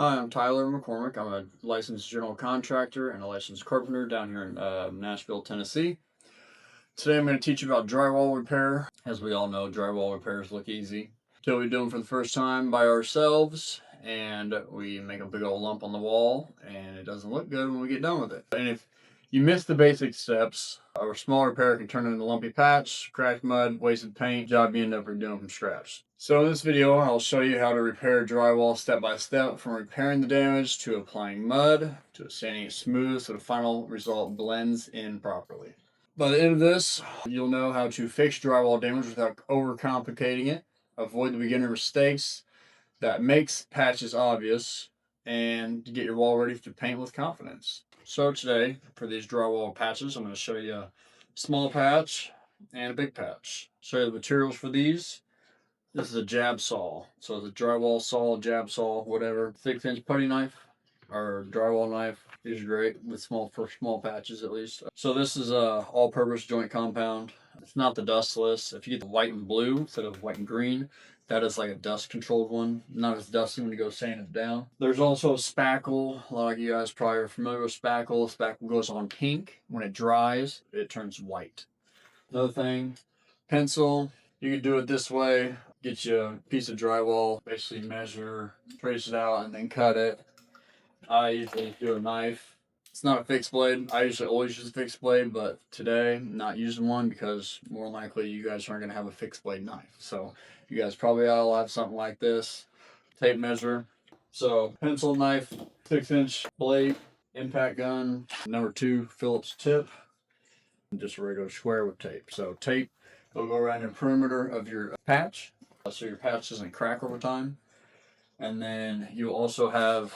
Hi, I'm Tyler McCormick. I'm a licensed general contractor and a licensed carpenter down here in Nashville, Tennessee. Today I'm going to teach you about drywall repair. As we all know, drywall repairs look easy until we do them for the first time by ourselves and we make a big old lump on the wall and it doesn't look good when we get done with it. And if you miss the basic steps, a small repair can turn into lumpy patch, cracked mud, wasted paint, job you end up redoing from scratch. So in this video, I'll show you how to repair drywall step by step, from repairing the damage to applying mud to sanding it smooth so the final result blends in properly. By the end of this, you'll know how to fix drywall damage without overcomplicating it, avoid the beginner mistakes that makes patches obvious, and to get your wall ready to paint with confidence. So today, for these drywall patches, I'm going to show you a small patch and a big patch. Show you the materials for these. This is a jab saw. So it's a drywall saw, jab saw, whatever. 6-inch putty knife or drywall knife. These are great for small patches at least. So this is a all-purpose joint compound. It's not the dustless. If you get the white and blue instead of white and green, that is like a dust-controlled one. Not as dusty when you go sand it down. There's also a spackle. A lot of you guys probably are familiar with spackle. Spackle goes on pink. When it dries, it turns white. Another thing, pencil. You can do it this way. Get you a piece of drywall, basically measure, trace it out, and then cut it. I usually do a knife. It's not a fixed blade. I usually always use a fixed blade, but today I'm not using one because more likely you guys aren't going to have a fixed blade knife. So you guys probably all have something like this. Tape measure. So pencil knife, 6-inch blade, impact gun, number 2 Phillips tip, and just a regular square with tape. So tape will go around the perimeter of your patch so your patch doesn't crack over time. And then you'll also have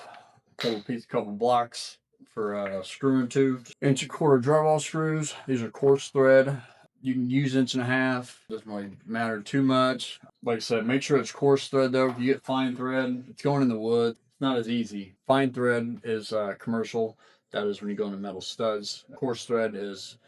couple blocks for screwing to. 1.25 drywall screws. These are coarse thread. You can use 1.5 inch. Doesn't really matter too much. Like I said, make sure it's coarse thread though. If you get fine thread, it's going in the wood. It's not as easy. Fine thread is commercial. That is when you go into metal studs. Coarse thread is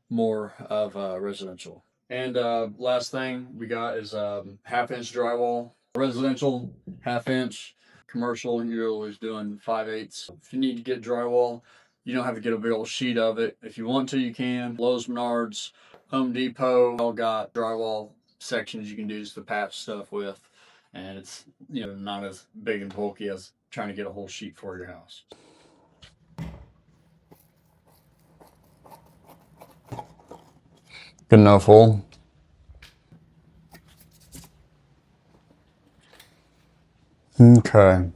more of residential. And last thing we got is 1/2 inch drywall. Residential, 1/2 inch. Commercial, you're always doing 5/8. If you need to get drywall, you don't have to get a big old sheet of it. If you want to, you can. Lowe's, Menards, Home Depot, all got drywall sections you can use the patch stuff with. And it's, not as big and bulky as trying to get a whole sheet for your house. Good enough hole. Okay.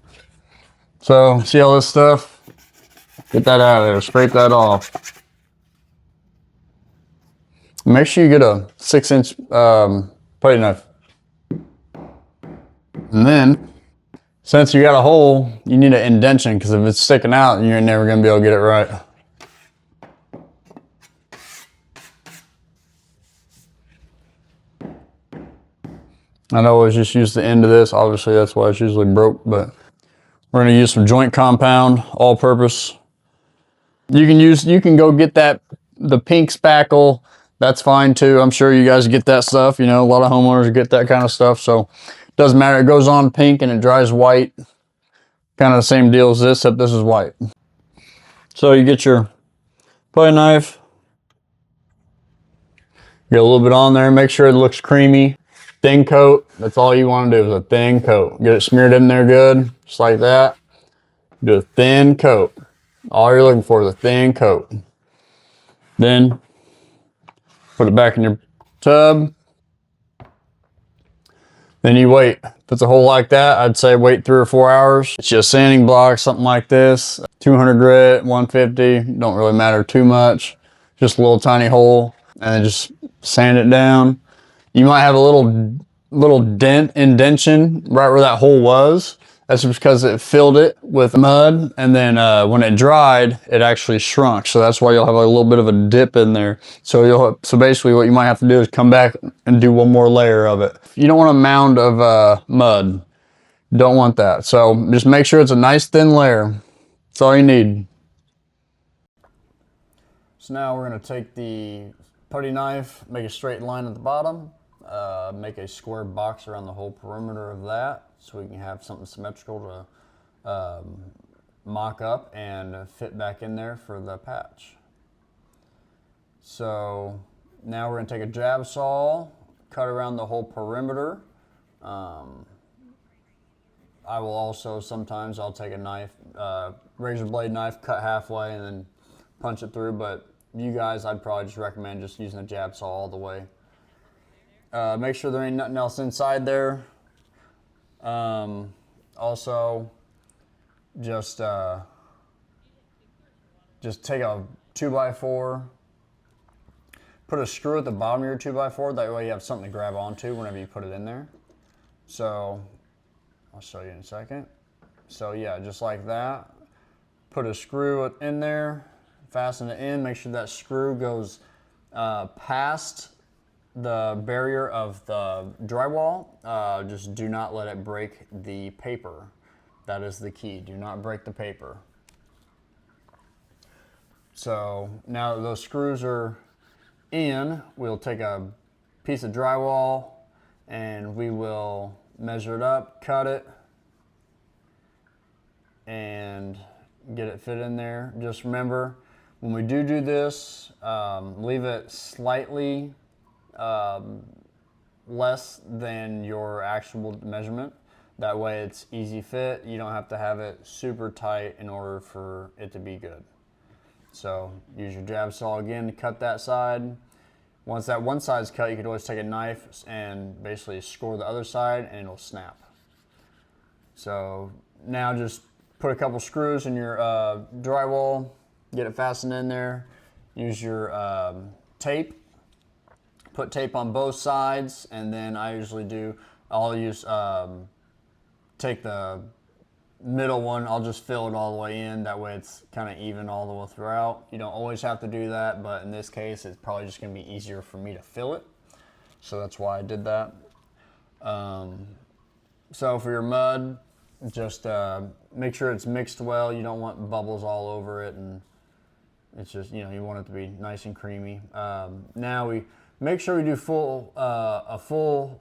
So, see all this stuff? Get that out of there. Scrape that off. Make sure you get a 6-inch putty knife. And then, since you got a hole, you need an indention, because if it's sticking out, you're never going to be able to get it right. I'd always just use the end of this. Obviously, that's why it's usually broke, but we're going to use some joint compound, all-purpose. You can go get the pink spackle. That's fine too. I'm sure you guys get that stuff. A lot of homeowners get that kind of stuff. So it doesn't matter. It goes on pink and it dries white. Kind of the same deal as this, except this is white. So you get your putty knife. Get a little bit on there. Make sure it looks creamy. Thin coat. That's all you want to do is a thin coat. Get it smeared in there good, just like that. Do a thin coat. All you're looking for is a thin coat. Then put it back in your tub. Then you wait. If it's a hole like that, I'd say wait 3 or 4 hours. It's just a sanding block, something like this. 200 grit, 150, don't really matter too much. Just a little tiny hole, and then just sand it down. You might have a little indentation right where that hole was. That's because it filled it with mud, and then when it dried, it actually shrunk. So that's why you'll have a little bit of a dip in there. So basically what you might have to do is come back and do one more layer of it. You don't want a mound of mud. Don't want that. So just make sure it's a nice thin layer. That's all you need. So now we're going to take the putty knife, make a straight line at the bottom, make a square box around the whole perimeter of that, so we can have something symmetrical mock up and fit back in there for the patch. So now we're going to take a jab saw, cut around the whole perimeter. I will also sometimes I'll take a knife, razor blade knife, cut halfway and then punch it through. But you guys, I'd probably just recommend just using a jab saw all the way. Make sure there ain't nothing else inside there. Also, just take a 2x4, put a screw at the bottom of your 2x4. That way you have something to grab onto whenever you put it in there. So I'll show you in a second. So yeah, just like that. Put a screw in there, fasten it in. Make sure that screw goes past the barrier of the drywall. Just do not let it break the paper. That is the key. Do not break the paper. So now that those screws are in, we'll take a piece of drywall and we will measure it up, cut it, and get it fit in there. Just remember, when we do this, leave it slightly less than your actual measurement. That way it's easy fit. You don't have to have it super tight in order for it to be good. So use your jab saw again to cut that side. Once that one side's cut, you could always take a knife and basically score the other side and it'll snap. So now just put a couple screws in your drywall, get it fastened in there. Use your tape. Put tape on both sides, and then I'll use take the middle one, I'll just fill it all the way in. That way it's kind of even all the way throughout. You don't always have to do that, but in this case, it's probably just going to be easier for me to fill it. So that's why I did that. So for your mud, just make sure it's mixed well. You don't want bubbles all over it, and it's just, you want it to be nice and creamy. Now we make sure we do a full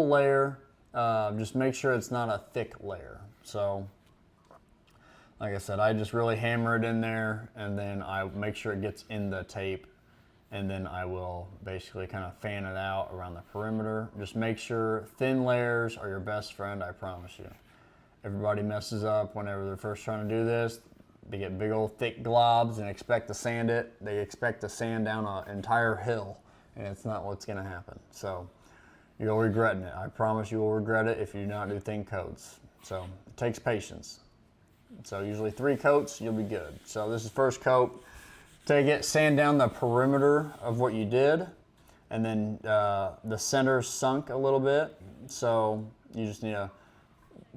layer. Just make sure it's not a thick layer. So, like I said, I just really hammer it in there, and then I make sure it gets in the tape, and then I will basically kind of fan it out around the perimeter. Just make sure thin layers are your best friend, I promise you. Everybody messes up whenever they're first trying to do this. They get big old thick globs and expect to sand it. They expect to sand down an entire hill, and it's not what's going to happen. So you'll regret it. I promise you will regret it if you do not do thin coats. So it takes patience. So usually 3 coats, you'll be good. So this is first coat. Take it, sand down the perimeter of what you did, and then the center sunk a little bit. So you just need to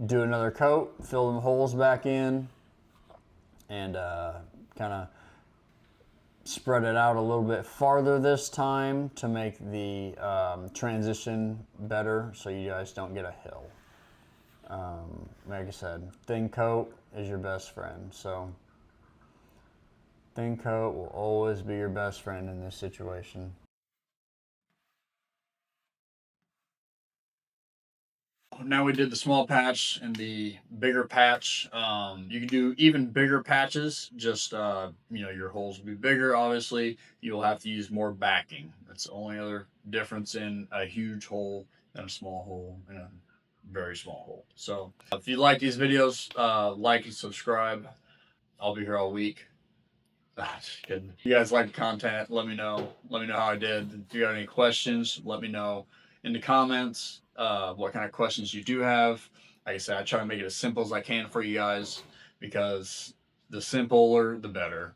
do another coat, fill the holes back in, and kind of spread it out a little bit farther this time to make the transition better so you guys don't get a hill. Like I said, thin coat is your best friend. So thin coat will always be your best friend in this situation. Now we did the small patch and the bigger patch. You can do even bigger patches. Just your holes will be bigger. Obviously, you'll have to use more backing. That's the only other difference in a huge hole and a small hole and a very small hole. So if you like these videos, like and subscribe. I'll be here all week. Just kidding. If you guys like the content, let me know. Let me know how I did. If you got any questions, let me know in the comments what kind of questions you do have. Like I said, I try to make it as simple as I can for you guys because the simpler, the better.